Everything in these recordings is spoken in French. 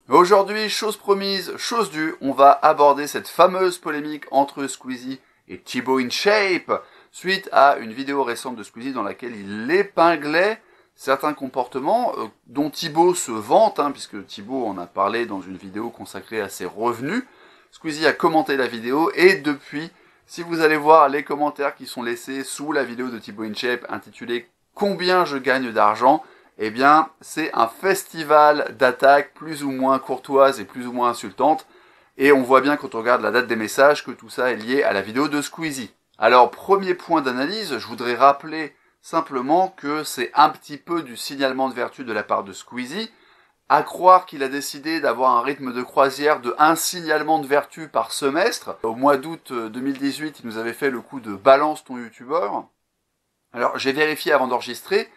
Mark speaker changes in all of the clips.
Speaker 1: Aujourd'hui, chose promise, chose due, on va aborder cette fameuse polémique entre Squeezie et Thibaut InShape, suite à une vidéo récente de Squeezie dans laquelle il épinglait certains comportements dont Thibaut se vante, puisque Thibaut en a parlé dans une vidéo consacrée à ses revenus. Squeezie a commenté la vidéo et depuis, si vous allez voir les commentaires qui sont laissés sous la vidéo de Thibaut InShape intitulée « Combien je gagne d'argent ?» eh bien, c'est un festival d'attaques plus ou moins courtoises et plus ou moins insultantes. Et on voit bien quand on regarde la date des messages que tout ça est lié à la vidéo de Squeezie. Alors, premier point d'analyse, je voudrais rappeler simplement que c'est un petit peu du signalement de vertu de la part de Squeezie, à croire qu'il a décidé d'avoir un rythme de croisière de un signalement de vertu par semestre. Au mois d'août 2018, il nous avait fait le coup de « balance ton youtubeur ». Alors, j'ai vérifié avant d'enregistrer.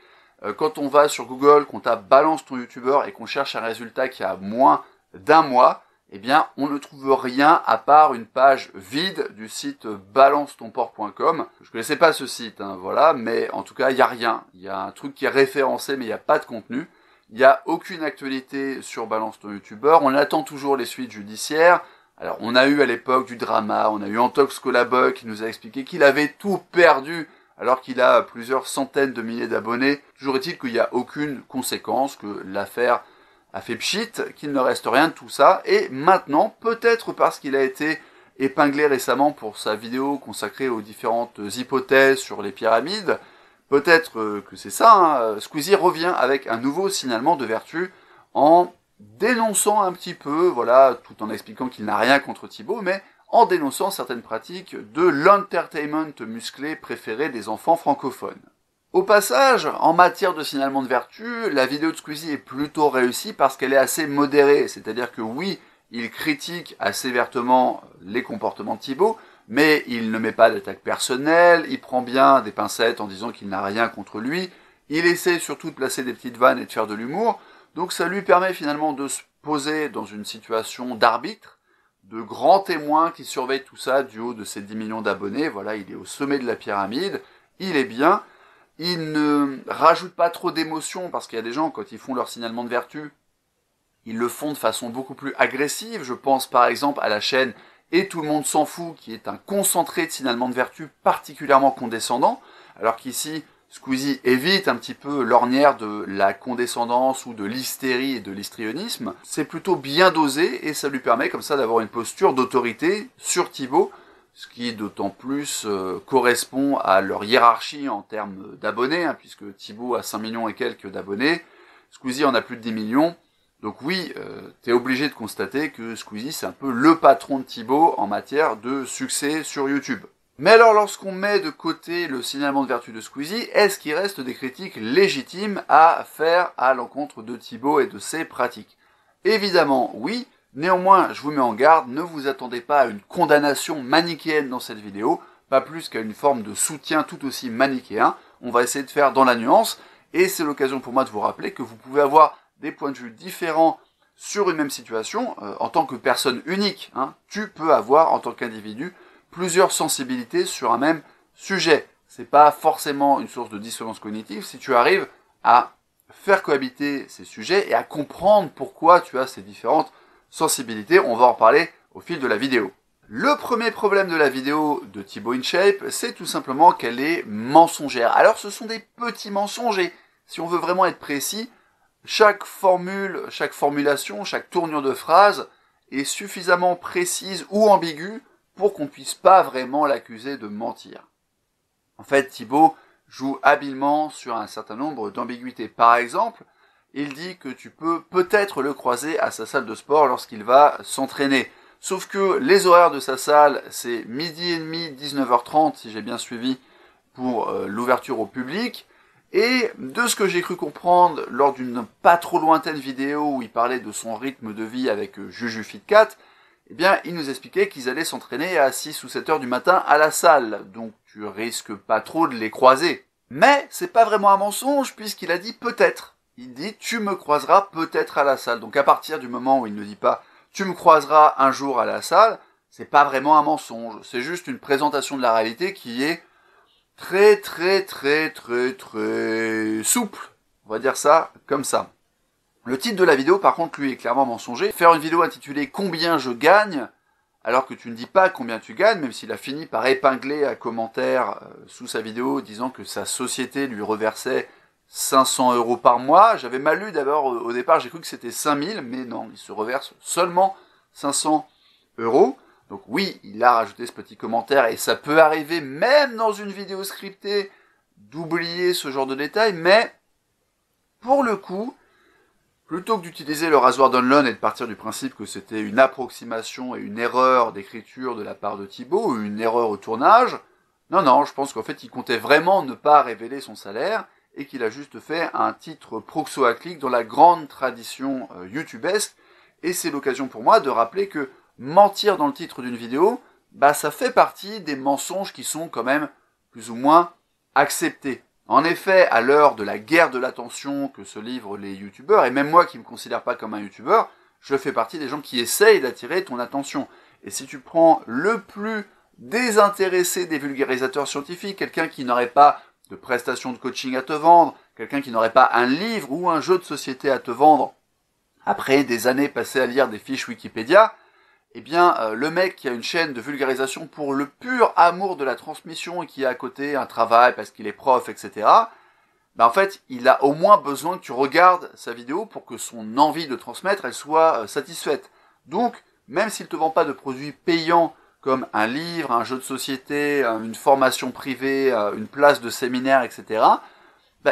Speaker 1: Quand on va sur Google, qu'on tape « balance ton youtubeur » et qu'on cherche un résultat qui a moins d'un mois, eh bien, on ne trouve rien à part une page vide du site balancetonport.com. Je connaissais pas ce site, voilà, mais en tout cas, il n'y a rien. Il y a un truc qui est référencé, mais il n'y a pas de contenu. Il n'y a aucune actualité sur Balance ton youtubeur. On attend toujours les suites judiciaires. Alors, on a eu à l'époque du drama, on a eu Antox Collabug qui nous a expliqué qu'il avait tout perdu alors qu'il a plusieurs centaines de milliers d'abonnés. Toujours est-il qu'il n'y a aucune conséquence, que l'affaire a fait pchit, qu'il ne reste rien de tout ça. Et maintenant, peut-être parce qu'il a été épinglé récemment pour sa vidéo consacrée aux différentes hypothèses sur les pyramides, peut-être que c'est ça, Squeezie revient avec un nouveau signalement de vertu en dénonçant un petit peu, voilà, tout en expliquant qu'il n'a rien contre Thibaut, mais en dénonçant certaines pratiques de l'entertainment musclé préféré des enfants francophones. Au passage, en matière de signalement de vertu, la vidéo de Squeezie est plutôt réussie parce qu'elle est assez modérée, c'est-à-dire que oui, il critique assez vertement les comportements de Thibaut, mais il ne met pas d'attaque personnelle, il prend bien des pincettes en disant qu'il n'a rien contre lui, il essaie surtout de placer des petites vannes et de faire de l'humour, donc ça lui permet finalement de se poser dans une situation d'arbitre, de grands témoins qui surveillent tout ça du haut de ses 10 millions d'abonnés. Voilà, il est au sommet de la pyramide, il est bien, il ne rajoute pas trop d'émotion, parce qu'il y a des gens, quand ils font leur signalement de vertu, ils le font de façon beaucoup plus agressive. Je pense par exemple à la chaîne « Et tout le monde s'en fout », qui est un concentré de signalement de vertu particulièrement condescendant, alors qu'ici, Squeezie évite un petit peu l'ornière de la condescendance ou de l'hystérie et de l'histrionisme. C'est plutôt bien dosé et ça lui permet comme ça d'avoir une posture d'autorité sur Thibaut, ce qui d'autant plus correspond à leur hiérarchie en termes d'abonnés, puisque Thibaut a 5 millions et quelques d'abonnés, Squeezie en a plus de 10 millions. Donc oui, t'es obligé de constater que Squeezie c'est un peu le patron de Thibaut en matière de succès sur YouTube. Mais alors, lorsqu'on met de côté le signalement de vertu de Squeezie, est-ce qu'il reste des critiques légitimes à faire à l'encontre de Thibaut et de ses pratiques? Évidemment, oui. Néanmoins, je vous mets en garde, ne vous attendez pas à une condamnation manichéenne dans cette vidéo, pas plus qu'à une forme de soutien tout aussi manichéen. On va essayer de faire dans la nuance, et c'est l'occasion pour moi de vous rappeler que vous pouvez avoir des points de vue différents sur une même situation. En tant que personne unique, tu peux avoir, en tant qu'individu, plusieurs sensibilités sur un même sujet. C'est pas forcément une source de dissonance cognitive si tu arrives à faire cohabiter ces sujets et à comprendre pourquoi tu as ces différentes sensibilités. On va en reparler au fil de la vidéo. Le premier problème de la vidéo de Thibaut InShape, c'est tout simplement qu'elle est mensongère. Alors ce sont des petits mensonges et si on veut vraiment être précis, chaque formule, chaque formulation, chaque tournure de phrase est suffisamment précise ou ambiguë pour qu'on ne puisse pas vraiment l'accuser de mentir. En fait, Thibaut joue habilement sur un certain nombre d'ambiguïtés. Par exemple, il dit que tu peux peut-être le croiser à sa salle de sport lorsqu'il va s'entraîner. Sauf que les horaires de sa salle, c'est 12h30, 19h30, si j'ai bien suivi, pour l'ouverture au public. Et de ce que j'ai cru comprendre lors d'une pas trop lointaine vidéo où il parlait de son rythme de vie avec Juju Fitcat, eh bien, il nous expliquait qu'ils allaient s'entraîner à 6 ou 7 heures du matin à la salle, donc tu risques pas trop de les croiser. Mais c'est pas vraiment un mensonge puisqu'il a dit peut-être. Il dit tu me croiseras peut-être à la salle. Donc à partir du moment où il ne dit pas tu me croiseras un jour à la salle, c'est pas vraiment un mensonge. C'est juste une présentation de la réalité qui est très souple. On va dire ça comme ça. Le titre de la vidéo, par contre, lui, est clairement mensonger. Faire une vidéo intitulée « Combien je gagne ?» alors que tu ne dis pas combien tu gagnes, même s'il a fini par épingler un commentaire sous sa vidéo disant que sa société lui reversait 500 € par mois. J'avais mal lu d'abord au départ, j'ai cru que c'était 5000, mais non, il se reverse seulement 500 €. Donc oui, il a rajouté ce petit commentaire, et ça peut arriver même dans une vidéo scriptée d'oublier ce genre de détails, mais pour le coup, plutôt que d'utiliser le rasoir d'Unlun et de partir du principe que c'était une approximation et une erreur d'écriture de la part de Thibaut, ou une erreur au tournage, non, je pense qu'en fait il comptait vraiment ne pas révéler son salaire, et qu'il a juste fait un titre proxo à clic dans la grande tradition youtubesque, et c'est l'occasion pour moi de rappeler que mentir dans le titre d'une vidéo, ça fait partie des mensonges qui sont quand même plus ou moins acceptés. En effet, à l'heure de la guerre de l'attention que se livrent les youtubeurs, et même moi qui ne me considère pas comme un youtubeur, je fais partie des gens qui essayent d'attirer ton attention. Et si tu prends le plus désintéressé des vulgarisateurs scientifiques, quelqu'un qui n'aurait pas de prestations de coaching à te vendre, quelqu'un qui n'aurait pas un livre ou un jeu de société à te vendre, après des années passées à lire des fiches Wikipédia, eh bien, le mec qui a une chaîne de vulgarisation pour le pur amour de la transmission et qui a à côté un travail parce qu'il est prof, etc., en fait, il a au moins besoin que tu regardes sa vidéo pour que son envie de transmettre, elle soit satisfaite. Donc, même s'il te vend pas de produits payants comme un livre, un jeu de société, une formation privée, une place de séminaire, etc.,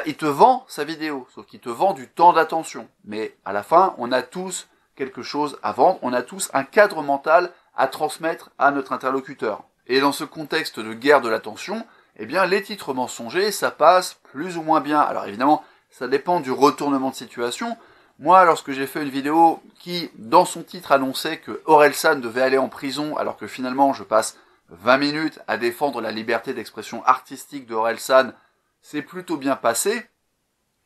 Speaker 1: il te vend sa vidéo, sauf qu'il te vend du temps d'attention. Mais à la fin, on a tous quelque chose à vendre, on a tous un cadre mental à transmettre à notre interlocuteur. Et dans ce contexte de guerre de l'attention, eh bien les titres mensongers, ça passe plus ou moins bien. Alors évidemment, ça dépend du retournement de situation. Moi, lorsque j'ai fait une vidéo qui, dans son titre, annonçait que Orelsan devait aller en prison, alors que finalement je passe 20 minutes à défendre la liberté d'expression artistique de Orelsan, c'est plutôt bien passé.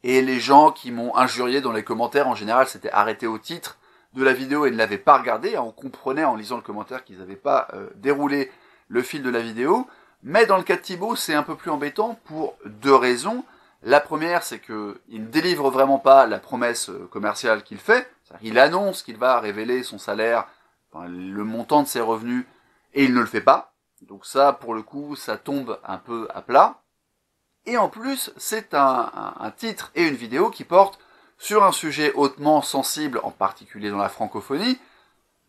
Speaker 1: Et les gens qui m'ont injurié dans les commentaires, en général, s'étaient arrêtés au titre de la vidéo et ne l'avaient pas regardé. On comprenait en lisant le commentaire qu'ils n'avaient pas déroulé le fil de la vidéo. Mais dans le cas de Thibaut, c'est un peu plus embêtant pour deux raisons. La première, c'est qu'il ne délivre vraiment pas la promesse commerciale qu'il fait. Il annonce qu'il va révéler son salaire, le montant de ses revenus, et il ne le fait pas. Donc ça, pour le coup, ça tombe un peu à plat. Et en plus, c'est un titre et une vidéo qui portent sur un sujet hautement sensible, en particulier dans la francophonie,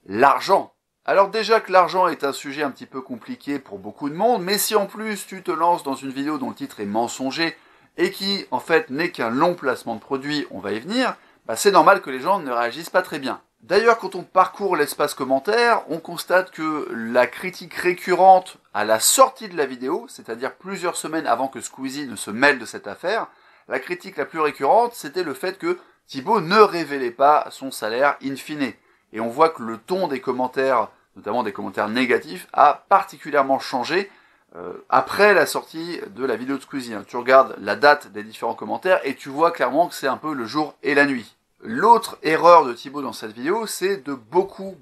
Speaker 1: l'argent. Alors déjà que l'argent est un sujet un petit peu compliqué pour beaucoup de monde, mais si en plus tu te lances dans une vidéo dont le titre est mensonger, et qui en fait n'est qu'un long placement de produit, on va y venir, c'est normal que les gens ne réagissent pas très bien. D'ailleurs, quand on parcourt l'espace commentaire, on constate que la critique récurrente à la sortie de la vidéo, c'est-à-dire plusieurs semaines avant que Squeezie ne se mêle de cette affaire, la critique la plus récurrente, c'était le fait que Thibaut ne révélait pas son salaire in fine. Et on voit que le ton des commentaires, notamment des commentaires négatifs, a particulièrement changé après la sortie de la vidéo de Squeezie. Tu regardes la date des différents commentaires et tu vois clairement que c'est un peu le jour et la nuit. L'autre erreur de Thibaut dans cette vidéo, c'est de beaucoup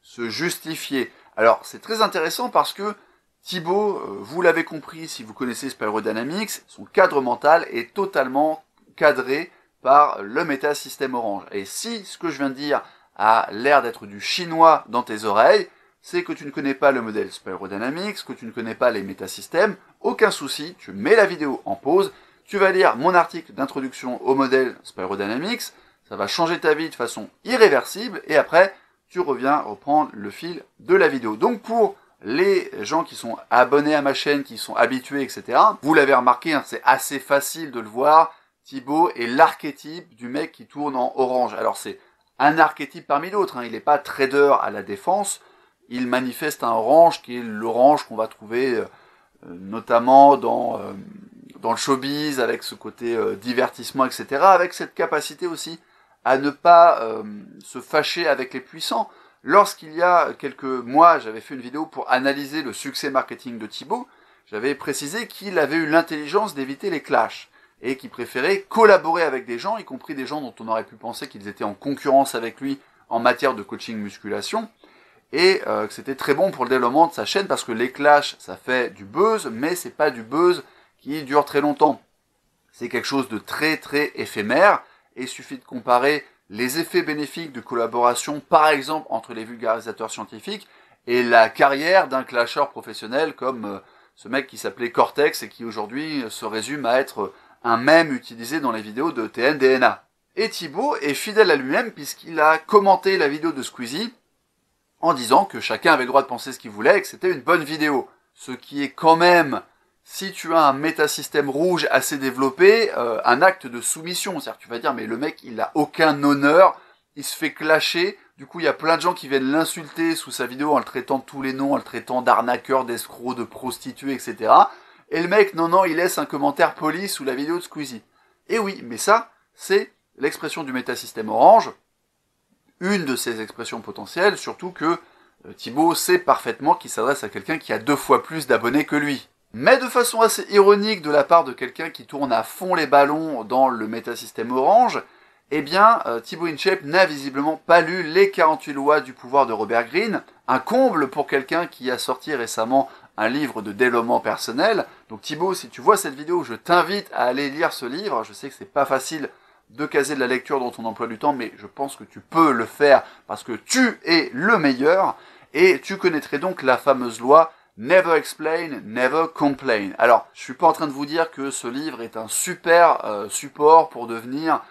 Speaker 1: se justifier. Alors, c'est très intéressant parce que Thibaut, vous l'avez compris si vous connaissez Spyro Dynamics, son cadre mental est totalement cadré par le métasystème Orange. Et si ce que je viens de dire a l'air d'être du chinois dans tes oreilles, c'est que tu ne connais pas le modèle Spyro Dynamics, que tu ne connais pas les métasystèmes, aucun souci, tu mets la vidéo en pause, tu vas lire mon article d'introduction au modèle Spyro Dynamics, ça va changer ta vie de façon irréversible, et après, tu reviens reprendre le fil de la vidéo. Donc pour les gens qui sont abonnés à ma chaîne, qui sont habitués, etc., vous l'avez remarqué, c'est assez facile de le voir, Thibaut est l'archétype du mec qui tourne en orange. Alors c'est un archétype parmi d'autres, il n'est pas trader à la défense, il manifeste un orange qui est l'orange qu'on va trouver notamment dans le showbiz, avec ce côté divertissement, etc., avec cette capacité aussi à ne pas se fâcher avec les puissants. Lorsqu'il y a quelques mois, j'avais fait une vidéo pour analyser le succès marketing de Thibaut, j'avais précisé qu'il avait eu l'intelligence d'éviter les clashs, et qu'il préférait collaborer avec des gens, y compris des gens dont on aurait pu penser qu'ils étaient en concurrence avec lui en matière de coaching musculation, et que c'était très bon pour le développement de sa chaîne, parce que les clashs, ça fait du buzz, mais c'est pas du buzz qui dure très longtemps. C'est quelque chose de très éphémère, et il suffit de comparer les effets bénéfiques de collaboration, par exemple, entre les vulgarisateurs scientifiques et la carrière d'un clasheur professionnel comme ce mec qui s'appelait Cortex et qui aujourd'hui se résume à être un mème utilisé dans les vidéos de TNDNA. Et Thibaut est fidèle à lui-même puisqu'il a commenté la vidéo de Squeezie en disant que chacun avait le droit de penser ce qu'il voulait et que c'était une bonne vidéo. Ce qui est quand même, si tu as un métasystème rouge assez développé, un acte de soumission. C'est-à-dire que tu vas dire, mais le mec, il a aucun honneur, il se fait clasher. Du coup, il y a plein de gens qui viennent l'insulter sous sa vidéo en le traitant de tous les noms, en le traitant d'arnaqueur, d'escroc, de prostituée, etc. Et le mec, non, il laisse un commentaire poli sous la vidéo de Squeezie. Et oui, mais ça, c'est l'expression du métasystème orange, une de ses expressions potentielles, surtout que Thibaut sait parfaitement qu'il s'adresse à quelqu'un qui a 2 fois plus d'abonnés que lui. Mais de façon assez ironique de la part de quelqu'un qui tourne à fond les ballons dans le métasystème orange, eh bien, Thibaut InShape n'a visiblement pas lu les 48 lois du pouvoir de Robert Greene, un comble pour quelqu'un qui a sorti récemment un livre de développement personnel. Donc Thibaut, si tu vois cette vidéo, je t'invite à aller lire ce livre. Je sais que c'est pas facile de caser de la lecture dans ton emploi du temps, mais je pense que tu peux le faire parce que tu es le meilleur et tu connaîtrais donc la fameuse loi Never explain, never complain. Alors, je suis pas en train de vous dire que ce livre est un super support pour devenir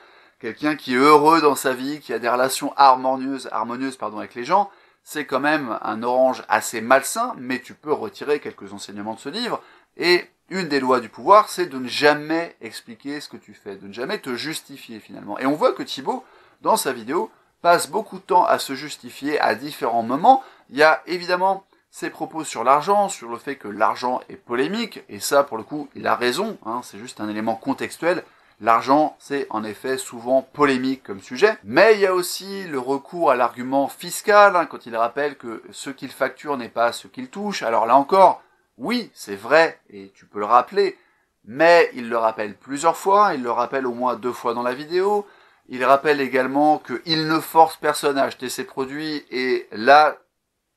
Speaker 1: quelqu'un qui est heureux dans sa vie, qui a des relations harmonieuses avec les gens. C'est quand même un orange assez malsain, mais tu peux retirer quelques enseignements de ce livre. Et une des lois du pouvoir, c'est de ne jamais expliquer ce que tu fais, de ne jamais te justifier finalement. Et on voit que Thibaut, dans sa vidéo, passe beaucoup de temps à se justifier à différents moments. Il y a évidemment ses propos sur l'argent, sur le fait que l'argent est polémique, et ça, pour le coup, il a raison, hein, c'est juste un élément contextuel. L'argent, c'est en effet souvent polémique comme sujet, mais il y a aussi le recours à l'argument fiscal, hein, quand il rappelle que ce qu'il facture n'est pas ce qu'il touche. Alors là encore, oui, c'est vrai, et tu peux le rappeler, mais il le rappelle plusieurs fois, il le rappelle au moins 2 fois dans la vidéo. Il rappelle également qu'il ne force personne à acheter ses produits, et là,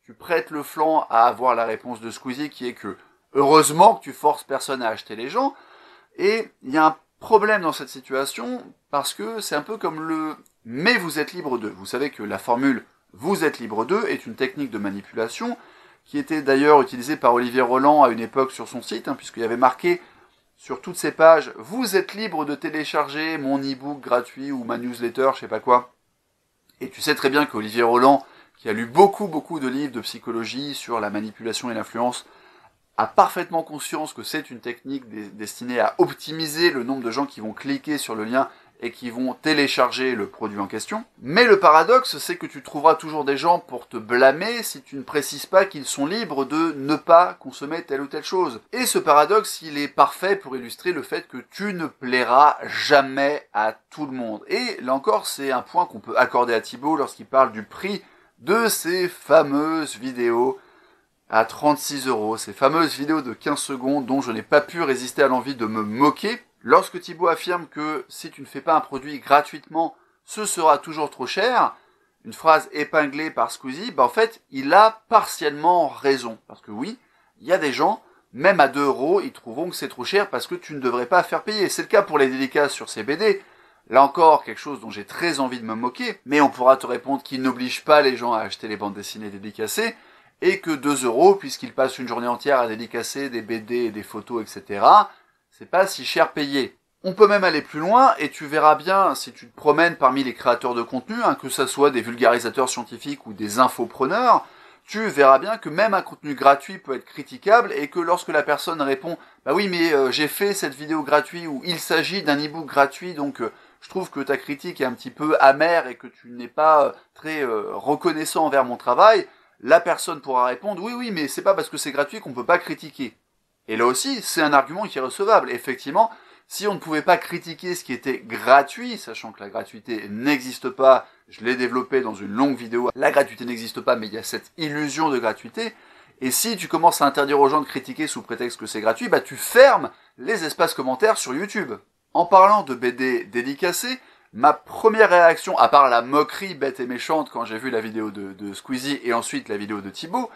Speaker 1: tu prêtes le flanc à avoir la réponse de Squeezie qui est que, heureusement que tu forces personne à acheter les gens, et il y a un problème dans cette situation, parce que c'est un peu comme le « mais vous êtes libre d'eux ». Vous savez que la formule « vous êtes libre d'eux » est une technique de manipulation, qui était d'ailleurs utilisée par Olivier Roland à une époque sur son site, hein, puisqu'il y avait marqué sur toutes ses pages « vous êtes libre de télécharger mon e-book gratuit ou ma newsletter, je sais pas quoi ». Et tu sais très bien qu'Olivier Roland, qui a lu beaucoup de livres de psychologie sur la manipulation et l'influence, a parfaitement conscience que c'est une technique destinée à optimiser le nombre de gens qui vont cliquer sur le lien et qui vont télécharger le produit en question. Mais le paradoxe, c'est que tu trouveras toujours des gens pour te blâmer si tu ne précises pas qu'ils sont libres de ne pas consommer telle ou telle chose. Et ce paradoxe, il est parfait pour illustrer le fait que tu ne plairas jamais à tout le monde. Et là encore, c'est un point qu'on peut accorder à Thibaut lorsqu'il parle du prix de ces fameuses vidéos à 36 €, ces fameuses vidéos de 15 secondes dont je n'ai pas pu résister à l'envie de me moquer. Lorsque Thibaut affirme que si tu ne fais pas un produit gratuitement, ce sera toujours trop cher, une phrase épinglée par Squeezie, en fait, il a partiellement raison. Parce que oui, il y a des gens, même à 2 €, ils trouveront que c'est trop cher parce que tu ne devrais pas faire payer. C'est le cas pour les dédicaces sur ces BD. Là encore, quelque chose dont j'ai très envie de me moquer, mais on pourra te répondre qu'il n'oblige pas les gens à acheter les bandes dessinées dédicacées, et que 2 €, puisqu'ils passent une journée entière à dédicacer des BD et des photos, etc., c'est pas si cher payé. On peut même aller plus loin, et tu verras bien, si tu te promènes parmi les créateurs de contenu, que ça soit des vulgarisateurs scientifiques ou des infopreneurs, tu verras bien que même un contenu gratuit peut être critiquable, et que lorsque la personne répond « Bah oui, mais j'ai fait cette vidéo gratuite » ou « Il s'agit d'un e-book gratuit, donc je trouve que ta critique est un petit peu amère et que tu n'es pas très reconnaissant envers mon travail », la personne pourra répondre « Oui, mais c'est pas parce que c'est gratuit qu'on peut pas critiquer ». Et là aussi, c'est un argument qui est recevable. Effectivement, si on ne pouvait pas critiquer ce qui était gratuit, sachant que la gratuité n'existe pas, je l'ai développé dans une longue vidéo, la gratuité n'existe pas, mais il y a cette illusion de gratuité, et si tu commences à interdire aux gens de critiquer sous prétexte que c'est gratuit, tu fermes les espaces commentaires sur YouTube. En parlant de BD dédicacées, ma première réaction, à part la moquerie bête et méchante quand j'ai vu la vidéo de Squeezie et ensuite la vidéo de Thibaut,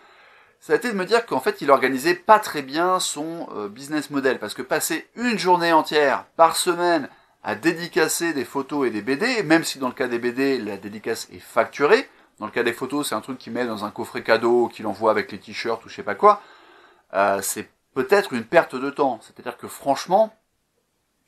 Speaker 1: ça a été de me dire qu'en fait il organisait pas très bien son business model, parce que passer une journée entière par semaine à dédicacer des photos et des BD, même si dans le cas des BD, la dédicace est facturée. Dans le cas des photos, c'est un truc qu'il met dans un coffret cadeau, qu'il envoie avec les t-shirts ou je sais pas quoi. C'est peut-être une perte de temps. C'est-à-dire que franchement,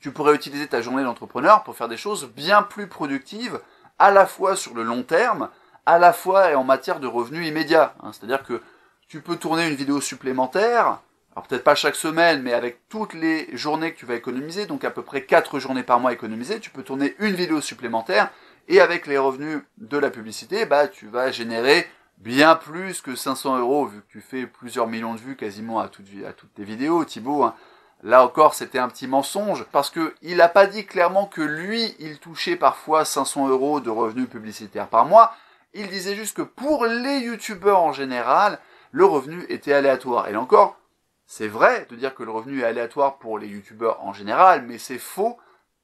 Speaker 1: tu pourrais utiliser ta journée d'entrepreneur pour faire des choses bien plus productives, à la fois sur le long terme, à la fois et en matière de revenus immédiats. C'est-à-dire que tu peux tourner une vidéo supplémentaire, alors peut-être pas chaque semaine, mais avec toutes les journées que tu vas économiser, donc à peu près 4 journées par mois économisées, tu peux tourner une vidéo supplémentaire, et avec les revenus de la publicité, tu vas générer bien plus que 500 €, vu que tu fais plusieurs millions de vues quasiment à toutes tes vidéos, Thibaut. Là encore, c'était un petit mensonge, parce que il n'a pas dit clairement que lui, il touchait parfois 500 € de revenus publicitaires par mois. Il disait juste que pour les youtubeurs en général, le revenu était aléatoire. Et là encore, c'est vrai de dire que le revenu est aléatoire pour les youtubeurs en général, mais c'est faux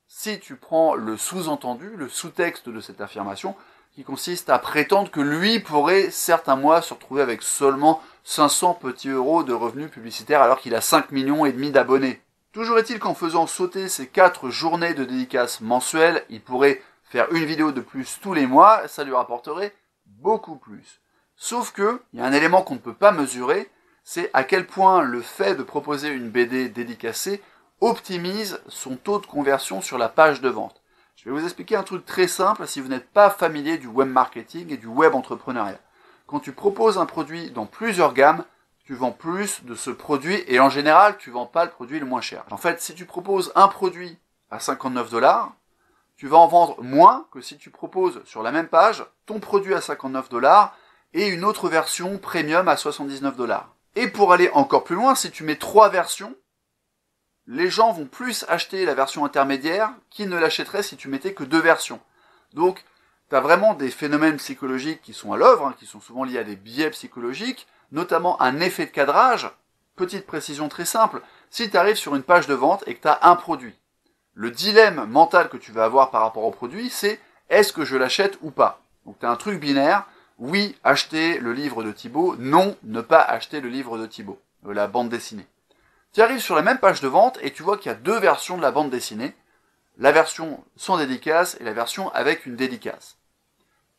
Speaker 1: si tu prends le sous-entendu, le sous-texte de cette affirmation, qui consiste à prétendre que lui pourrait certains mois se retrouver avec seulement 500 petits euros de revenus publicitaires alors qu'il a 5 millions et demi d'abonnés. Toujours est-il qu'en faisant sauter ces 4 journées de dédicaces mensuelles, il pourrait faire une vidéo de plus tous les mois, ça lui rapporterait beaucoup plus. Sauf que, il y a un élément qu'on ne peut pas mesurer, c'est à quel point le fait de proposer une BD dédicacée optimise son taux de conversion sur la page de vente. Je vais vous expliquer un truc très simple si vous n'êtes pas familier du web marketing et du web entrepreneuriat. Quand tu proposes un produit dans plusieurs gammes, tu vends plus de ce produit et en général, tu vends pas le produit le moins cher. En fait, si tu proposes un produit à 59 $, tu vas en vendre moins que si tu proposes sur la même page ton produit à 59 $ et une autre version premium à 79 $. Et pour aller encore plus loin, si tu mets 3 versions, les gens vont plus acheter la version intermédiaire qu'ils ne l'achèteraient si tu mettais que 2 versions. Donc, tu as vraiment des phénomènes psychologiques qui sont à l'œuvre, qui sont souvent liés à des biais psychologiques, notamment un effet de cadrage. Petite précision très simple, si tu arrives sur une page de vente et que tu as un produit, le dilemme mental que tu vas avoir par rapport au produit, c'est est-ce que je l'achète ou pas? Donc tu as un truc binaire, oui, acheter le livre de Thibaut, non, ne pas acheter le livre de Thibaut, la bande dessinée. Tu arrives sur la même page de vente et tu vois qu'il y a 2 versions de la bande dessinée, la version sans dédicace et la version avec une dédicace.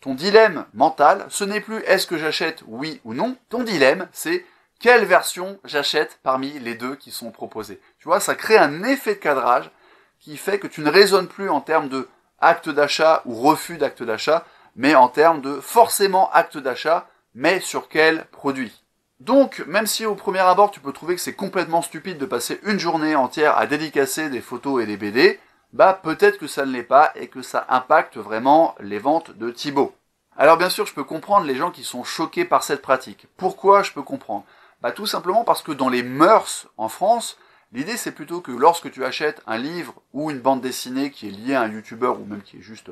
Speaker 1: Ton dilemme mental, ce n'est plus est-ce que j'achète oui ou non, ton dilemme c'est quelle version j'achète parmi les 2 qui sont proposées. Tu vois, ça crée un effet de cadrage qui fait que tu ne raisonnes plus en termes de acte d'achat ou refus d'acte d'achat, mais en termes de forcément acte d'achat, mais sur quel produit. Donc, même si au premier abord tu peux trouver que c'est complètement stupide de passer une journée entière à dédicacer des photos et des BD, peut-être que ça ne l'est pas et que ça impacte vraiment les ventes de Thibaut. Alors bien sûr, je peux comprendre les gens qui sont choqués par cette pratique. Pourquoi je peux comprendre? Tout simplement parce que dans les mœurs en France, l'idée c'est plutôt que lorsque tu achètes un livre ou une bande dessinée qui est liée à un youtubeur ou même qui est juste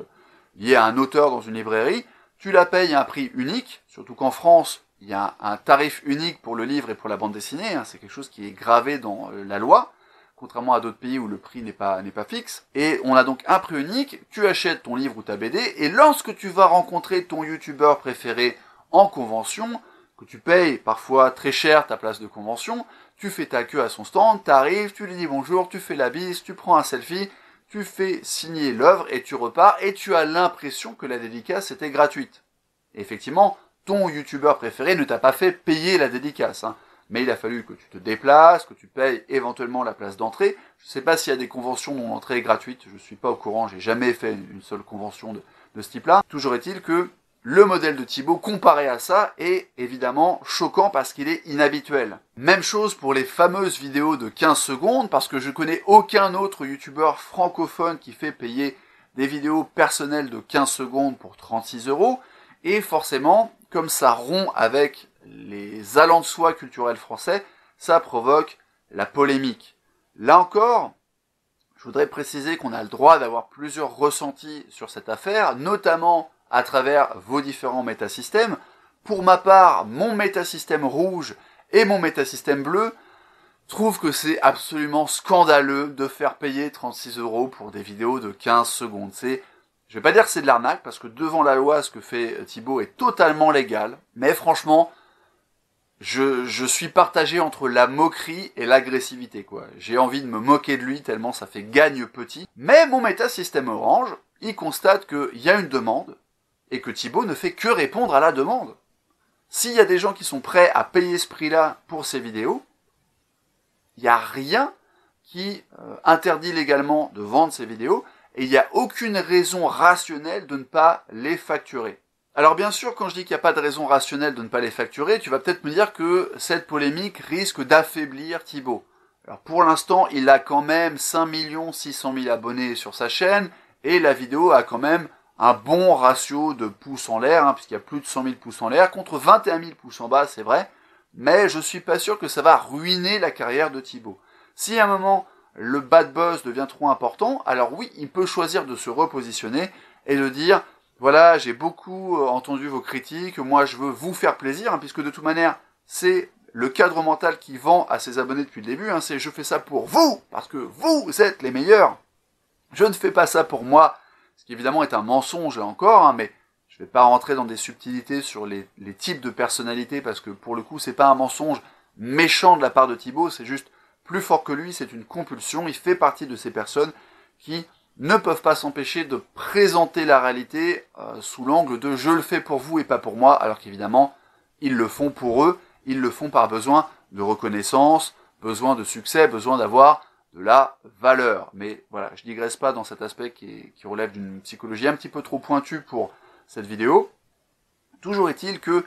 Speaker 1: liée à un auteur dans une librairie, tu la payes à un prix unique, surtout qu'en France, il y a un tarif unique pour le livre et pour la bande dessinée, c'est quelque chose qui est gravé dans la loi, contrairement à d'autres pays où le prix n'est pas fixe. Et on a donc un prix unique, tu achètes ton livre ou ta BD, et lorsque tu vas rencontrer ton youtubeur préféré en convention, que tu payes parfois très cher ta place de convention, tu fais ta queue à son stand, tu arrives, tu lui dis bonjour, tu fais la bise, tu prends un selfie, tu fais signer l'œuvre et tu repars, et tu as l'impression que la dédicace était gratuite. Et effectivement, ton youtubeur préféré ne t'a pas fait payer la dédicace, mais il a fallu que tu te déplaces, que tu payes éventuellement la place d'entrée. Je ne sais pas s'il y a des conventions dont l'entrée est gratuite, je ne suis pas au courant, j'ai jamais fait une seule convention de ce type-là. Toujours est-il que le modèle de Thibaut comparé à ça est évidemment choquant parce qu'il est inhabituel. Même chose pour les fameuses vidéos de 15 secondes, parce que je connais aucun autre youtubeur francophone qui fait payer des vidéos personnelles de 15 secondes pour 36 €, et forcément, comme ça rompt avec les allants de soi culturels français, ça provoque la polémique. Là encore, je voudrais préciser qu'on a le droit d'avoir plusieurs ressentis sur cette affaire, notamment à travers vos différents métasystèmes. Pour ma part, mon métasystème rouge et mon métasystème bleu trouvent que c'est absolument scandaleux de faire payer 36 € pour des vidéos de 15 secondes. Je vais pas dire que c'est de l'arnaque, parce que devant la loi, ce que fait Thibaut est totalement légal, mais franchement, je suis partagé entre la moquerie et l'agressivité, quoi. J'ai envie de me moquer de lui tellement ça fait gagne petit. Mais mon métasystème Orange, il constate qu'il y a une demande et que Thibaut ne fait que répondre à la demande. S'il y a des gens qui sont prêts à payer ce prix-là pour ces vidéos, il n'y a rien qui interdit légalement de vendre ces vidéos et il n'y a aucune raison rationnelle de ne pas les facturer. Alors bien sûr, quand je dis qu'il n'y a pas de raison rationnelle de ne pas les facturer, tu vas peut-être me dire que cette polémique risque d'affaiblir Thibaut. Alors pour l'instant, il a quand même 5 600 000 abonnés sur sa chaîne et la vidéo a quand même un bon ratio de pouces en l'air, puisqu'il y a plus de 100 000 pouces en l'air, contre 21 000 pouces en bas, c'est vrai, mais je suis pas sûr que ça va ruiner la carrière de Thibaut. Si à un moment, le bad buzz devient trop important, alors oui, il peut choisir de se repositionner et de dire, voilà, j'ai beaucoup entendu vos critiques, moi je veux vous faire plaisir, puisque de toute manière, c'est le cadre mental qui vend à ses abonnés depuis le début, c'est je fais ça pour vous, parce que vous êtes les meilleurs. Je ne fais pas ça pour moi, ce qui évidemment est un mensonge encore, mais je ne vais pas rentrer dans des subtilités sur les types de personnalités, parce que pour le coup, c'est pas un mensonge méchant de la part de Thibaut, c'est juste plus fort que lui, c'est une compulsion, il fait partie de ces personnes qui ne peuvent pas s'empêcher de présenter la réalité sous l'angle de « je le fais pour vous et pas pour moi », alors qu'évidemment, ils le font pour eux, ils le font par besoin de reconnaissance, besoin de succès, besoin d'avoir de la valeur. Mais voilà, je digresse pas dans cet aspect qui relève d'une psychologie un petit peu trop pointue pour cette vidéo. Toujours est-il que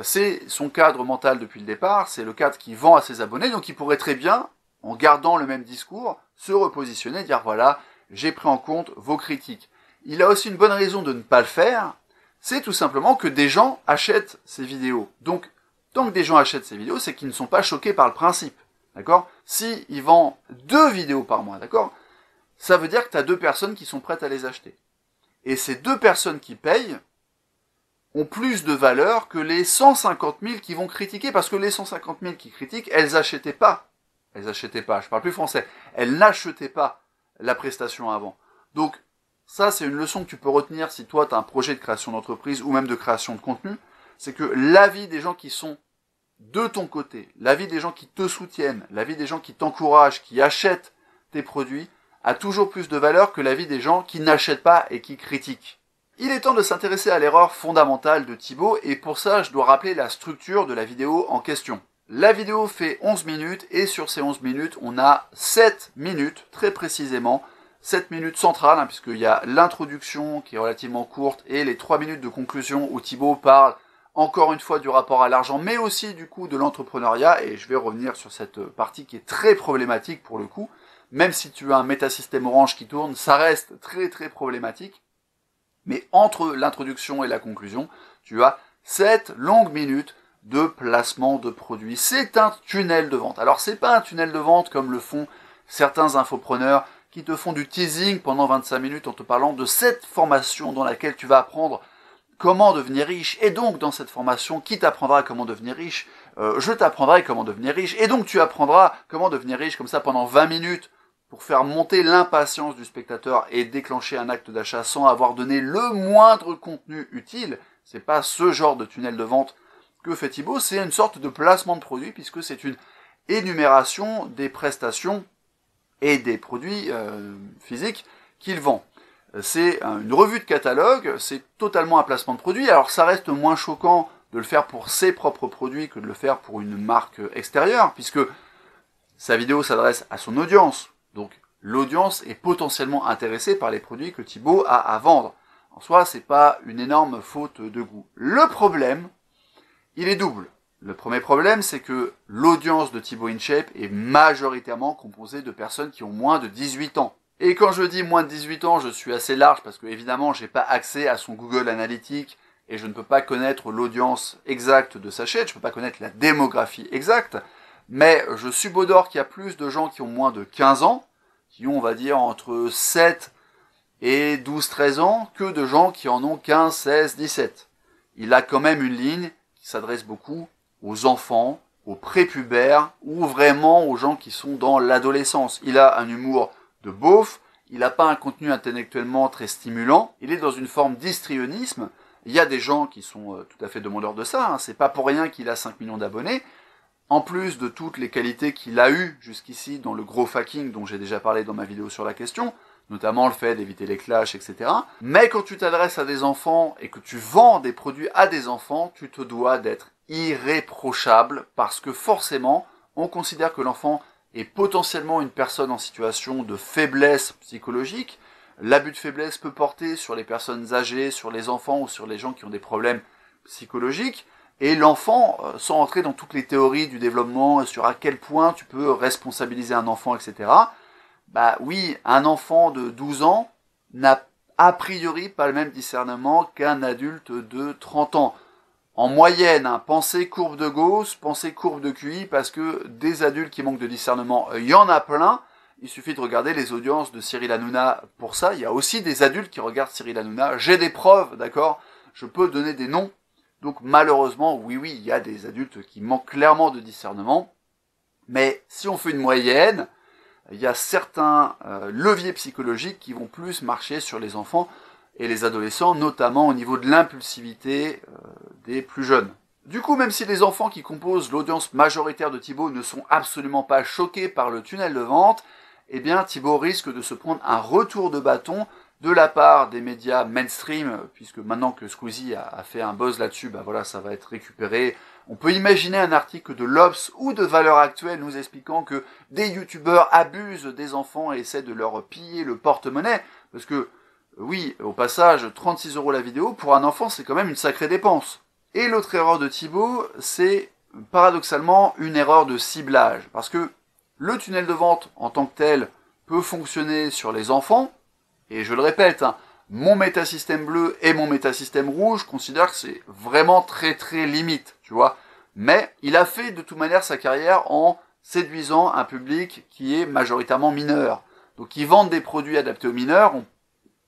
Speaker 1: c'est son cadre mental depuis le départ, c'est le cadre qui vend à ses abonnés, donc il pourrait très bien, en gardant le même discours, se repositionner, dire voilà, j'ai pris en compte vos critiques. Il a aussi une bonne raison de ne pas le faire, c'est tout simplement que des gens achètent ces vidéos. Donc, tant que des gens achètent ces vidéos, c'est qu'ils ne sont pas choqués par le principe. D'accord ? Si il vend 2 vidéos par mois, d'accord ? Ça veut dire que tu as 2 personnes qui sont prêtes à les acheter. Et ces 2 personnes qui payent ont plus de valeur que les 150 000 qui vont critiquer, parce que les 150 000 qui critiquent, elles achetaient pas. Elles achetaient pas, je parle plus français. Elles n'achetaient pas la prestation avant. Donc, ça, c'est une leçon que tu peux retenir si toi, tu as un projet de création d'entreprise ou même de création de contenu. C'est que l'avis des gens qui sont de ton côté, l'avis des gens qui te soutiennent, l'avis des gens qui t'encouragent, qui achètent tes produits, a toujours plus de valeur que l'avis des gens qui n'achètent pas et qui critiquent. Il est temps de s'intéresser à l'erreur fondamentale de Thibaut, et pour ça, je dois rappeler la structure de la vidéo en question. La vidéo fait 11 minutes, et sur ces 11 minutes, on a 7 minutes, très précisément, 7 minutes centrales, puisqu'il y a l'introduction qui est relativement courte, et les 3 minutes de conclusion où Thibaut parle encore une fois du rapport à l'argent, mais aussi du coup de l'entrepreneuriat, et je vais revenir sur cette partie qui est très problématique pour le coup. Même si tu as un métasystème Orange qui tourne, ça reste très très problématique. Mais entre l'introduction et la conclusion, tu as 7 longues minutes de placement de produits. C'est un tunnel de vente. Alors c'est pas un tunnel de vente comme le font certains infopreneurs qui te font du teasing pendant 25 minutes en te parlant de cette formation dans laquelle tu vas apprendre comment devenir riche. Et donc dans cette formation, qui t'apprendra comment devenir riche ? Je t'apprendrai comment devenir riche. Et donc tu apprendras comment devenir riche comme ça pendant 20 minutes pour faire monter l'impatience du spectateur et déclencher un acte d'achat sans avoir donné le moindre contenu utile. C'est pas ce genre de tunnel de vente que fait Thibaut, c'est une sorte de placement de produit puisque c'est une énumération des prestations et des produits physiques qu'il vend. C'est une revue de catalogue, c'est totalement un placement de produit. Alors ça reste moins choquant de le faire pour ses propres produits que de le faire pour une marque extérieure, puisque sa vidéo s'adresse à son audience. Donc l'audience est potentiellement intéressée par les produits que Thibaut a à vendre. En soi, c'est pas une énorme faute de goût. Le problème, il est double. Le premier problème, c'est que l'audience de Thibaut InShape est majoritairement composée de personnes qui ont moins de 18 ans. Et quand je dis moins de 18 ans, je suis assez large parce que évidemment, j'ai pas accès à son Google Analytics et je ne peux pas connaître l'audience exacte de sa chaîne, je peux pas connaître la démographie exacte, mais je subodore qu'il y a plus de gens qui ont moins de 15 ans, qui ont, on va dire, entre 7 et 12-13 ans, que de gens qui en ont 15, 16, 17. Il a quand même une ligne qui s'adresse beaucoup aux enfants, aux prépubères, ou vraiment aux gens qui sont dans l'adolescence. Il a un humour de beauf, il n'a pas un contenu intellectuellement très stimulant, il est dans une forme d'histrionisme, Il y a des gens qui sont tout à fait demandeurs de ça, hein. C'est pas pour rien qu'il a 5 millions d'abonnés, en plus de toutes les qualités qu'il a eues jusqu'ici dans le growth hacking dont j'ai déjà parlé dans ma vidéo sur la question, notamment le fait d'éviter les clashs, etc. Mais quand tu t'adresses à des enfants et que tu vends des produits à des enfants, tu te dois d'être irréprochable parce que forcément, on considère que l'enfant est potentiellement une personne en situation de faiblesse psychologique. L'abus de faiblesse peut porter sur les personnes âgées, sur les enfants ou sur les gens qui ont des problèmes psychologiques. Et l'enfant, sans entrer dans toutes les théories du développement, sur à quel point tu peux responsabiliser un enfant, etc. Bah oui, un enfant de 12 ans n'a a priori pas le même discernement qu'un adulte de 30 ans. En moyenne, hein, pensez courbe de Gauss, pensez courbe de QI, parce que des adultes qui manquent de discernement, il y en a plein. Il suffit de regarder les audiences de Cyril Hanouna pour ça. Il y a aussi des adultes qui regardent Cyril Hanouna. J'ai des preuves, d'accord? Je peux donner des noms. Donc malheureusement, oui, il y a des adultes qui manquent clairement de discernement. Mais si on fait une moyenne, il y a certains leviers psychologiques qui vont plus marcher sur les enfants et les adolescents, notamment au niveau de l'impulsivité des plus jeunes. Du coup, même si les enfants qui composent l'audience majoritaire de Thibaut ne sont absolument pas choqués par le tunnel de vente, eh bien Thibaut risque de se prendre un retour de bâton de la part des médias mainstream, puisque maintenant que Squeezie a fait un buzz là-dessus, bah voilà, ça va être récupéré. On peut imaginer un article de l'Obs ou de Valeurs Actuelles nous expliquant que des youtubeurs abusent des enfants et essaient de leur piller le porte-monnaie, parce que, oui, au passage, 36 € la vidéo, pour un enfant, c'est quand même une sacrée dépense. Et l'autre erreur de Thibaut, c'est paradoxalement une erreur de ciblage, parce que le tunnel de vente en tant que tel peut fonctionner sur les enfants, et je le répète, hein, mon métasystème bleu et mon métasystème rouge considèrent que c'est vraiment très très limite, tu vois. Mais il a fait de toute manière sa carrière en séduisant un public qui est majoritairement mineur. Donc ils vendent des produits adaptés aux mineurs,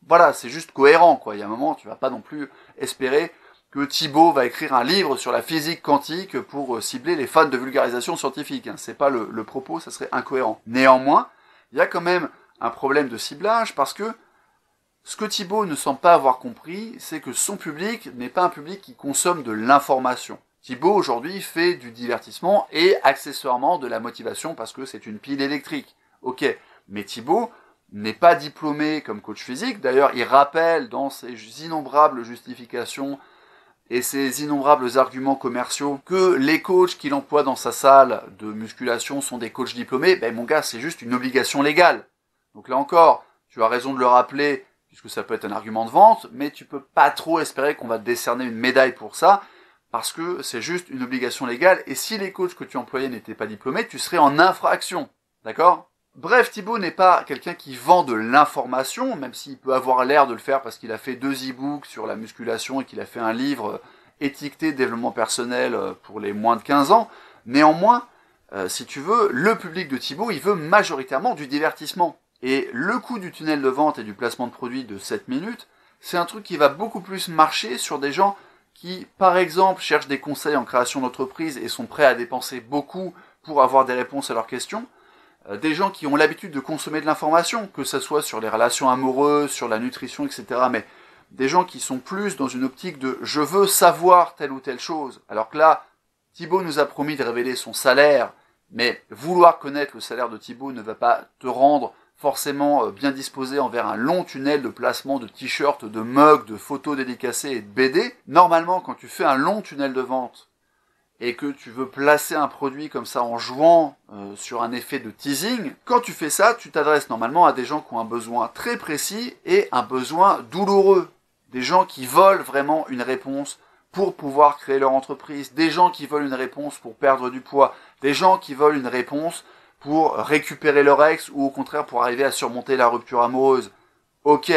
Speaker 1: voilà, c'est juste cohérent, quoi. Il y a un moment, tu vas pas non plus espérer que Thibaut va écrire un livre sur la physique quantique pour cibler les fans de vulgarisation scientifique, hein. C'est pas le propos, ça serait incohérent. Néanmoins, il y a quand même un problème de ciblage parce que ce que Thibaut ne semble pas avoir compris, c'est que son public n'est pas un public qui consomme de l'information. Thibaut, aujourd'hui, fait du divertissement et accessoirement de la motivation parce que c'est une pile électrique. Ok, mais Thibaut n'est pas diplômé comme coach physique. D'ailleurs, il rappelle dans ses innombrables justifications et ses innombrables arguments commerciaux que les coachs qu'il emploie dans sa salle de musculation sont des coachs diplômés. Ben mon gars, c'est juste une obligation légale. Donc là encore, tu as raison de le rappeler, puisque ça peut être un argument de vente, mais tu peux pas trop espérer qu'on va te décerner une médaille pour ça, parce que c'est juste une obligation légale, et si les coachs que tu employais n'étaient pas diplômés, tu serais en infraction, d'accord? Bref, Thibaut n'est pas quelqu'un qui vend de l'information, même s'il peut avoir l'air de le faire parce qu'il a fait 2 e-books sur la musculation et qu'il a fait un livre étiqueté développement personnel pour les moins de 15 ans. Néanmoins, si tu veux, le public de Thibaut, il veut majoritairement du divertissement. Et le coût du tunnel de vente et du placement de produits de 7 minutes, c'est un truc qui va beaucoup plus marcher sur des gens qui, par exemple, cherchent des conseils en création d'entreprise et sont prêts à dépenser beaucoup pour avoir des réponses à leurs questions. Des gens qui ont l'habitude de consommer de l'information, que ce soit sur les relations amoureuses, sur la nutrition, etc. Mais des gens qui sont plus dans une optique de « je veux savoir telle ou telle chose ». Alors que là, Thibaut nous a promis de révéler son salaire, mais vouloir connaître le salaire de Thibaut ne va pas te rendre forcément bien disposé envers un long tunnel de placement de t-shirts, de mugs, de photos dédicacées et de BD. Normalement, quand tu fais un long tunnel de vente et que tu veux placer un produit comme ça en jouant sur un effet de teasing, quand tu fais ça, tu t'adresses normalement à des gens qui ont un besoin très précis et un besoin douloureux. Des gens qui veulent vraiment une réponse pour pouvoir créer leur entreprise, des gens qui veulent une réponse pour perdre du poids, des gens qui veulent une réponse pour récupérer leur ex ou au contraire pour arriver à surmonter la rupture amoureuse. Ok,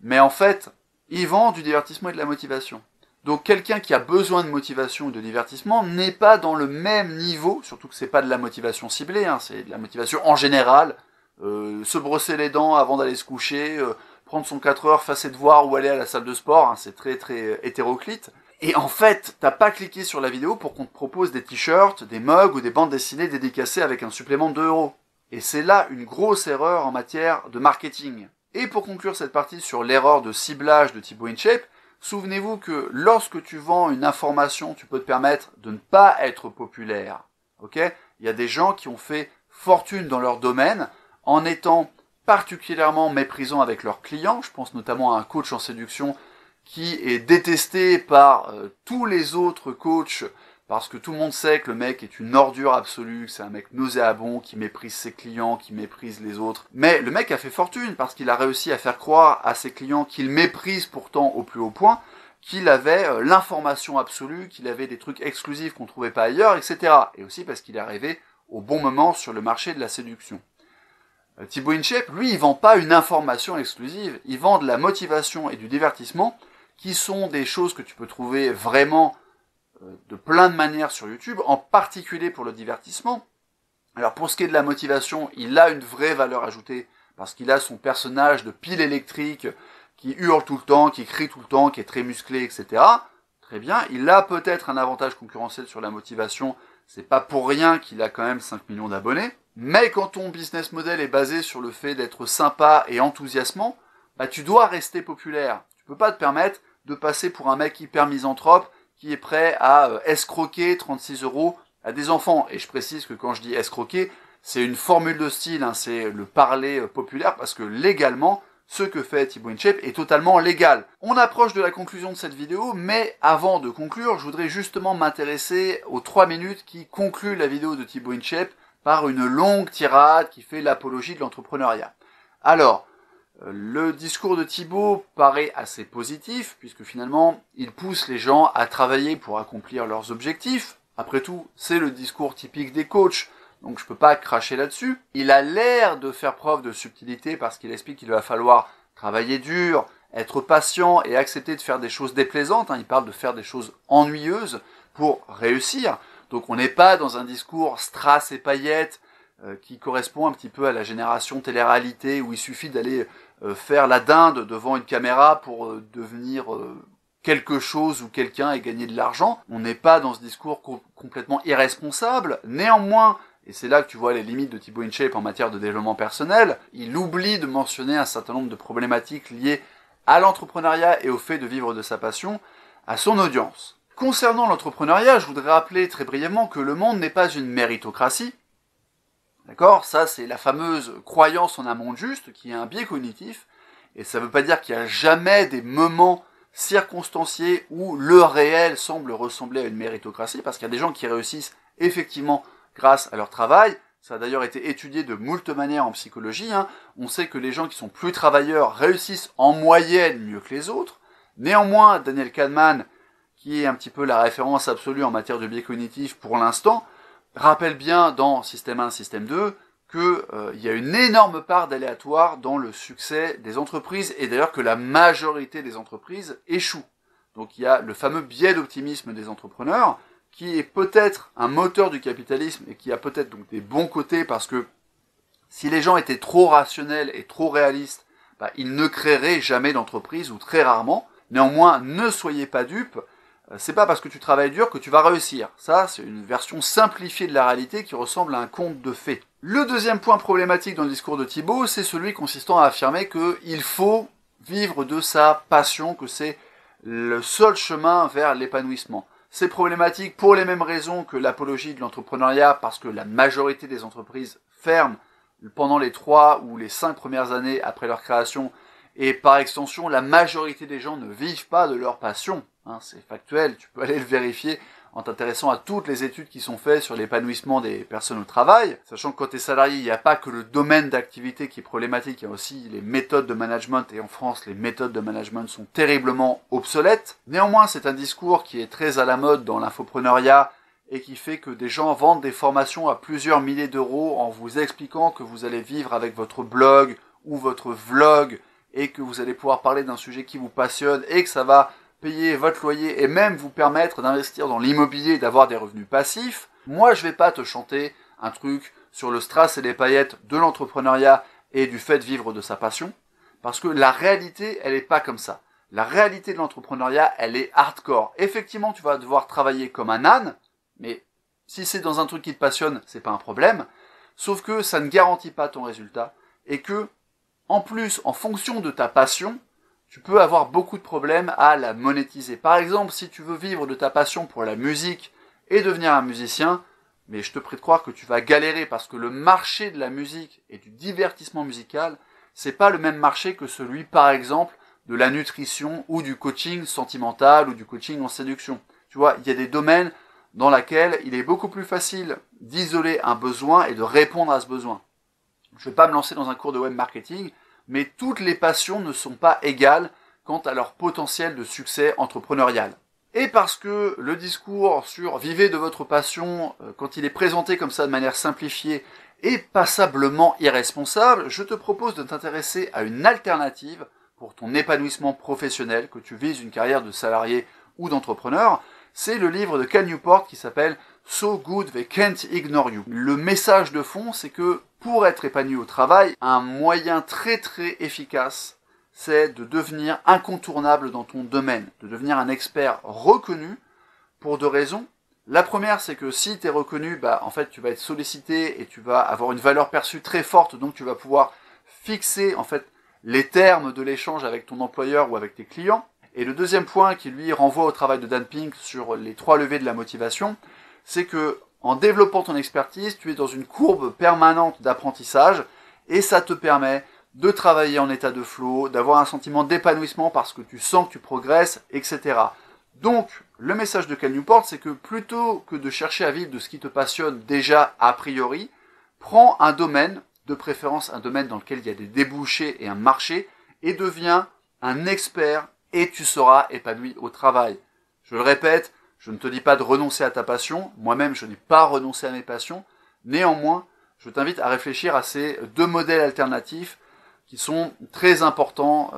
Speaker 1: mais en fait, ils vendent du divertissement et de la motivation. Donc quelqu'un qui a besoin de motivation ou de divertissement n'est pas dans le même niveau, surtout que c'est pas de la motivation ciblée, hein, c'est de la motivation en général, se brosser les dents avant d'aller se coucher, prendre son 4 heures, faire ses devoirs ou aller à la salle de sport, hein, c'est très très hétéroclite. Et en fait, t'as pas cliqué sur la vidéo pour qu'on te propose des t-shirts, des mugs ou des bandes dessinées dédicacées avec un supplément de 2 €. Et c'est là une grosse erreur en matière de marketing. Et pour conclure cette partie sur l'erreur de ciblage de Thibaut InShape, Souvenez-vous que lorsque tu vends une information, tu peux te permettre de ne pas être populaire. Ok ? Il y a des gens qui ont fait fortune dans leur domaine en étant particulièrement méprisants avec leurs clients. Je pense notamment à un coach en séduction qui est détesté par tous les autres coachs parce que tout le monde sait que le mec est une ordure absolue, que c'est un mec nauséabond, qui méprise ses clients, qui méprise les autres. Mais le mec a fait fortune parce qu'il a réussi à faire croire à ses clients qu'il méprise pourtant au plus haut point, qu'il avait l'information absolue, qu'il avait des trucs exclusifs qu'on ne trouvait pas ailleurs, etc. Et aussi parce qu'il est arrivé au bon moment sur le marché de la séduction. Thibaut InShape, lui, il vend pas une information exclusive, il vend de la motivation et du divertissement, qui sont des choses que tu peux trouver vraiment de plein de manières sur YouTube, en particulier pour le divertissement. Alors pour ce qui est de la motivation, il a une vraie valeur ajoutée, parce qu'il a son personnage de pile électrique, qui hurle tout le temps, qui crie tout le temps, qui est très musclé, etc. Très bien, il a peut-être un avantage concurrentiel sur la motivation, c'est pas pour rien qu'il a quand même 5 millions d'abonnés, mais quand ton business model est basé sur le fait d'être sympa et enthousiasmant, bah tu dois rester populaire. Tu peux pas te permettre de passer pour un mec hyper misanthrope, qui est prêt à escroquer 36 € à des enfants. Et je précise que quand je dis escroquer, c'est une formule de style, hein, c'est le parler populaire, parce que légalement, ce que fait Thibaut InShape est totalement légal. On approche de la conclusion de cette vidéo, mais avant de conclure, je voudrais justement m'intéresser aux 3 minutes qui concluent la vidéo de Thibaut InShape par une longue tirade qui fait l'apologie de l'entrepreneuriat. Alors, le discours de Thibaut paraît assez positif, puisque finalement, il pousse les gens à travailler pour accomplir leurs objectifs. Après tout, c'est le discours typique des coachs, donc je peux pas cracher là-dessus. Il a l'air de faire preuve de subtilité, parce qu'il explique qu'il va falloir travailler dur, être patient et accepter de faire des choses déplaisantes. Il parle de faire des choses ennuyeuses pour réussir. Donc on n'est pas dans un discours strass et paillettes, qui correspond un petit peu à la génération télé-réalité, où il suffit d'aller faire la dinde devant une caméra pour devenir quelque chose ou quelqu'un et gagner de l'argent. On n'est pas dans ce discours complètement irresponsable. Néanmoins, et c'est là que tu vois les limites de Thibaut InShape en matière de développement personnel, il oublie de mentionner un certain nombre de problématiques liées à l'entrepreneuriat et au fait de vivre de sa passion à son audience. Concernant l'entrepreneuriat, je voudrais rappeler très brièvement que le monde n'est pas une méritocratie. D'accord ? Ça, c'est la fameuse croyance en un monde juste, qui est un biais cognitif, et ça ne veut pas dire qu'il n'y a jamais des moments circonstanciés où le réel semble ressembler à une méritocratie, parce qu'il y a des gens qui réussissent effectivement grâce à leur travail. Ça a d'ailleurs été étudié de moult manières en psychologie. On sait que les gens qui sont plus travailleurs réussissent en moyenne mieux que les autres. Néanmoins, Daniel Kahneman, qui est un petit peu la référence absolue en matière de biais cognitif pour l'instant, rappelle bien dans Système 1, Système 2, qu'il y a une énorme part d'aléatoire dans le succès des entreprises, et d'ailleurs que la majorité des entreprises échouent. Donc il y a le fameux biais d'optimisme des entrepreneurs, qui est peut-être un moteur du capitalisme, et qui a peut-être donc des bons côtés, parce que si les gens étaient trop rationnels et trop réalistes, ils ne créeraient jamais d'entreprise, ou très rarement. Néanmoins, ne soyez pas dupes, c'est pas parce que tu travailles dur que tu vas réussir. Ça, c'est une version simplifiée de la réalité qui ressemble à un conte de fées. Le deuxième point problématique dans le discours de Thibaut, c'est celui consistant à affirmer qu'il faut vivre de sa passion, que c'est le seul chemin vers l'épanouissement. C'est problématique pour les mêmes raisons que l'apologie de l'entrepreneuriat, parce que la majorité des entreprises ferment pendant les 3 ou les 5 premières années après leur création, et par extension, la majorité des gens ne vivent pas de leur passion. C'est factuel, tu peux aller le vérifier en t'intéressant à toutes les études qui sont faites sur l'épanouissement des personnes au travail, sachant que quand tu es salarié, il n'y a pas que le domaine d'activité qui est problématique, il y a aussi les méthodes de management, et en France, les méthodes de management sont terriblement obsolètes. Néanmoins, c'est un discours qui est très à la mode dans l'infopreneuriat, et qui fait que des gens vendent des formations à plusieurs milliers d'euros en vous expliquant que vous allez vivre avec votre blog ou votre vlog, et que vous allez pouvoir parler d'un sujet qui vous passionne, et que ça va payer votre loyer et même vous permettre d'investir dans l'immobilier et d'avoir des revenus passifs. Moi, je vais pas te chanter un truc sur le strass et les paillettes de l'entrepreneuriat et du fait de vivre de sa passion, parce que la réalité, elle est pas comme ça. La réalité de l'entrepreneuriat, elle est hardcore. Effectivement, tu vas devoir travailler comme un âne, mais si c'est dans un truc qui te passionne, c'est pas un problème. Sauf que ça ne garantit pas ton résultat, et que, en plus, en fonction de ta passion, tu peux avoir beaucoup de problèmes à la monétiser. Par exemple, si tu veux vivre de ta passion pour la musique et devenir un musicien, mais je te prie de croire que tu vas galérer parce que le marché de la musique et du divertissement musical, c'est pas le même marché que celui, par exemple, de la nutrition ou du coaching sentimental ou du coaching en séduction. Tu vois, il y a des domaines dans lesquels il est beaucoup plus facile d'isoler un besoin et de répondre à ce besoin. Je ne vais pas me lancer dans un cours de web marketing, mais toutes les passions ne sont pas égales quant à leur potentiel de succès entrepreneurial. Et parce que le discours sur vivez de votre passion, quand il est présenté comme ça de manière simplifiée, est passablement irresponsable, je te propose de t'intéresser à une alternative pour ton épanouissement professionnel, que tu vises une carrière de salarié ou d'entrepreneur. C'est le livre de Cal Newport qui s'appelle So Good They Can't Ignore You. Le message de fond, c'est que pour être épanoui au travail, un moyen très très efficace, c'est de devenir incontournable dans ton domaine, de devenir un expert reconnu pour 2 raisons. La première, c'est que si tu es reconnu, en fait, tu vas être sollicité et tu vas avoir une valeur perçue très forte, donc tu vas pouvoir fixer en fait les termes de l'échange avec ton employeur ou avec tes clients. Et le deuxième point qui lui renvoie au travail de Dan Pink sur les 3 leviers de la motivation, c'est que en développant ton expertise, tu es dans une courbe permanente d'apprentissage et ça te permet de travailler en état de flow, d'avoir un sentiment d'épanouissement parce que tu sens que tu progresses, etc. Donc, le message de Cal Newport, c'est que plutôt que de chercher à vivre de ce qui te passionne déjà a priori, prends un domaine, de préférence un domaine dans lequel il y a des débouchés et un marché, et deviens un expert et tu seras épanoui au travail. Je le répète, je ne te dis pas de renoncer à ta passion, moi-même je n'ai pas renoncé à mes passions, néanmoins, je t'invite à réfléchir à ces 2 modèles alternatifs qui sont très importants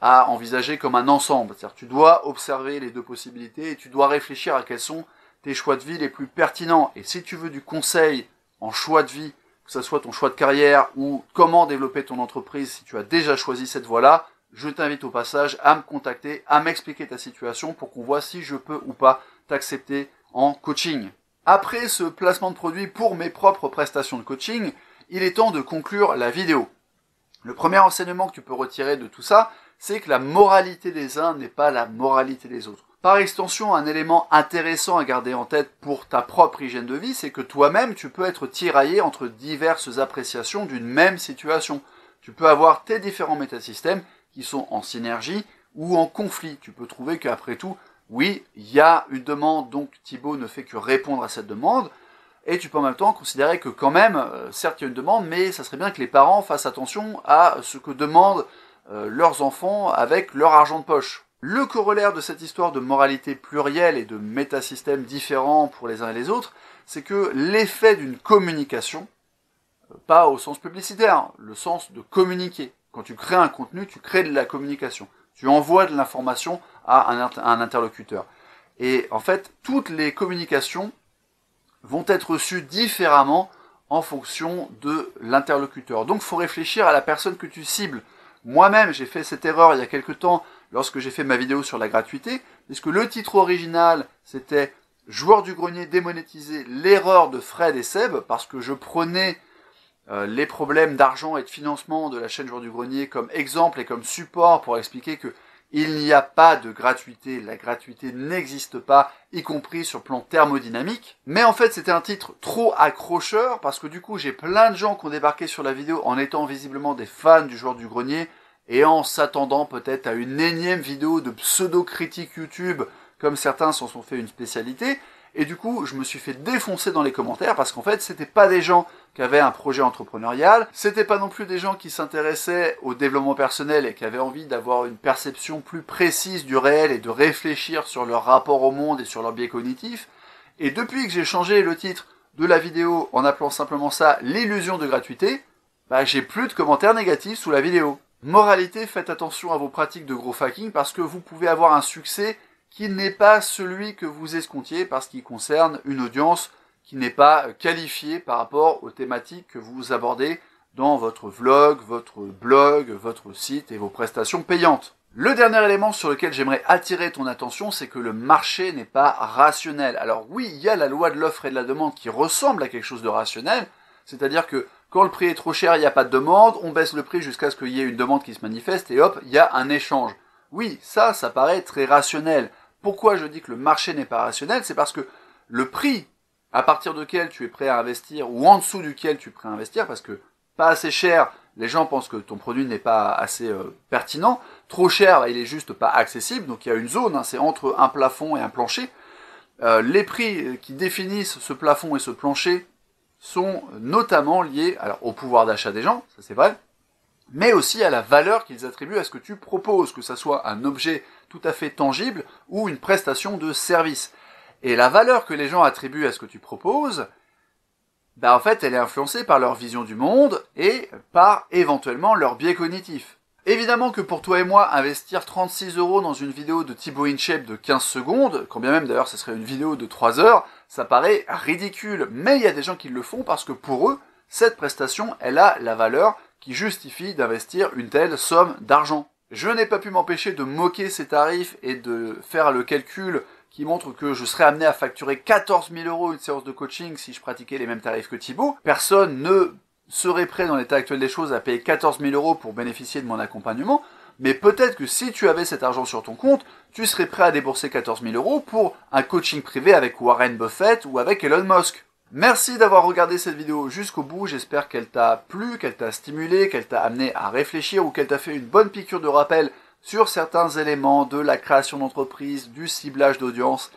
Speaker 1: à envisager comme un ensemble. C'est-à-dire tu dois observer les 2 possibilités et tu dois réfléchir à quels sont tes choix de vie les plus pertinents. Et si tu veux du conseil en choix de vie, que ce soit ton choix de carrière ou comment développer ton entreprise si tu as déjà choisi cette voie-là, je t'invite au passage à me contacter, à m'expliquer ta situation pour qu'on voit si je peux ou pas t'accepter en coaching. Après ce placement de produit pour mes propres prestations de coaching, il est temps de conclure la vidéo. Le premier enseignement que tu peux retirer de tout ça, c'est que la moralité des uns n'est pas la moralité des autres. Par extension, un élément intéressant à garder en tête pour ta propre hygiène de vie, c'est que toi-même, tu peux être tiraillé entre diverses appréciations d'une même situation. Tu peux avoir tes différents métasystèmes qui sont en synergie ou en conflit. Tu peux trouver qu'après tout, oui, il y a une demande, donc Thibaut ne fait que répondre à cette demande. Et tu peux en même temps considérer que quand même, certes il y a une demande, mais ça serait bien que les parents fassent attention à ce que demandent leurs enfants avec leur argent de poche. Le corollaire de cette histoire de moralité plurielle et de métasystèmes différents pour les uns et les autres, c'est que l'effet d'une communication, pas au sens publicitaire, le sens de communiquer. Quand tu crées un contenu, tu crées de la communication. Tu envoies de l'information à un interlocuteur. Et en fait, toutes les communications vont être reçues différemment en fonction de l'interlocuteur. Donc, il faut réfléchir à la personne que tu cibles. Moi-même, j'ai fait cette erreur il y a quelque temps lorsque j'ai fait ma vidéo sur la gratuité, puisque le titre original, c'était « Joueur du grenier démonétisé, l'erreur de Fred et Seb », parce que je prenais les problèmes d'argent et de financement de la chaîne Joueur du grenier comme exemple et comme support pour expliquer que il n'y a pas de gratuité, la gratuité n'existe pas, y compris sur le plan thermodynamique. Mais en fait, c'était un titre trop accrocheur, parce que du coup, j'ai plein de gens qui ont débarqué sur la vidéo en étant visiblement des fans du Joueur du grenier, et en s'attendant peut-être à une énième vidéo de pseudo-critique YouTube, comme certains s'en sont fait une spécialité. Et du coup, je me suis fait défoncer dans les commentaires parce qu'en fait, c'était pas des gens qui avaient un projet entrepreneurial, c'était pas non plus des gens qui s'intéressaient au développement personnel et qui avaient envie d'avoir une perception plus précise du réel et de réfléchir sur leur rapport au monde et sur leur biais cognitif. Et depuis que j'ai changé le titre de la vidéo en appelant simplement ça l'illusion de gratuité, j'ai plus de commentaires négatifs sous la vidéo. Moralité, faites attention à vos pratiques de growth hacking parce que vous pouvez avoir un succès qui n'est pas celui que vous escomptiez parce qu'il concerne une audience qui n'est pas qualifiée par rapport aux thématiques que vous abordez dans votre vlog, votre blog, votre site et vos prestations payantes. Le dernier élément sur lequel j'aimerais attirer ton attention, c'est que le marché n'est pas rationnel. Alors oui, il y a la loi de l'offre et de la demande qui ressemble à quelque chose de rationnel, c'est-à-dire que Quand le prix est trop cher, il n'y a pas de demande, on baisse le prix jusqu'à ce qu'il y ait une demande qui se manifeste et hop, il y a un échange. Oui, ça paraît très rationnel. Pourquoi je dis que le marché n'est pas rationnel? C'est parce que le prix à partir duquel tu es prêt à investir ou en dessous duquel tu es prêt à investir, parce que pas assez cher, les gens pensent que ton produit n'est pas assez pertinent. Trop cher, il est juste pas accessible. Donc il y a une zone, c'est entre un plafond et un plancher. Les prix qui définissent ce plafond et ce plancher sont notamment liés au pouvoir d'achat des gens, ça c'est vrai, mais aussi à la valeur qu'ils attribuent à ce que tu proposes, que ça soit un objet tout à fait tangible ou une prestation de service. Et la valeur que les gens attribuent à ce que tu proposes, en fait, elle est influencée par leur vision du monde et par éventuellement leur biais cognitif. Évidemment que pour toi et moi, investir 36 € dans une vidéo de Thibaut InShape de 15 secondes, quand bien même d'ailleurs ce serait une vidéo de 3 heures, ça paraît ridicule. Mais il y a des gens qui le font parce que pour eux, cette prestation, elle a la valeur qui justifie d'investir une telle somme d'argent. Je n'ai pas pu m'empêcher de moquer ces tarifs et de faire le calcul qui montre que je serais amené à facturer 14 000 € une séance de coaching si je pratiquais les mêmes tarifs que Thibaut. Personne ne serait prêt dans l'état actuel des choses à payer 14 000 € pour bénéficier de mon accompagnement, mais peut-être que si tu avais cet argent sur ton compte, tu serais prêt à débourser 14 000 € pour un coaching privé avec Warren Buffett ou avec Elon Musk. Merci d'avoir regardé cette vidéo jusqu'au bout, j'espère qu'elle t'a plu, qu'elle t'a stimulé, qu'elle t'a amené à réfléchir ou qu'elle t'a fait une bonne piqûre de rappel sur certains éléments de la création d'entreprise, du ciblage d'audience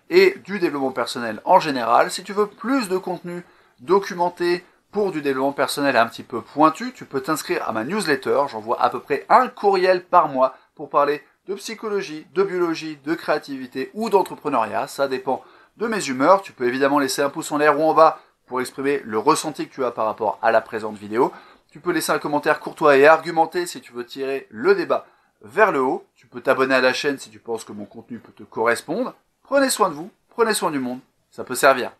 Speaker 1: et du développement personnel en général. Si tu veux plus de contenu documenté pour du développement personnel un petit peu pointu, tu peux t'inscrire à ma newsletter. J'envoie à peu près un courriel par mois pour parler de psychologie, de biologie, de créativité ou d'entrepreneuriat. Ça dépend de mes humeurs. Tu peux évidemment laisser un pouce en l'air ou en bas pour exprimer le ressenti que tu as par rapport à la présente vidéo. Tu peux laisser un commentaire courtois et argumenté si tu veux tirer le débat vers le haut. Tu peux t'abonner à la chaîne si tu penses que mon contenu peut te correspondre. Prenez soin de vous, prenez soin du monde, ça peut servir.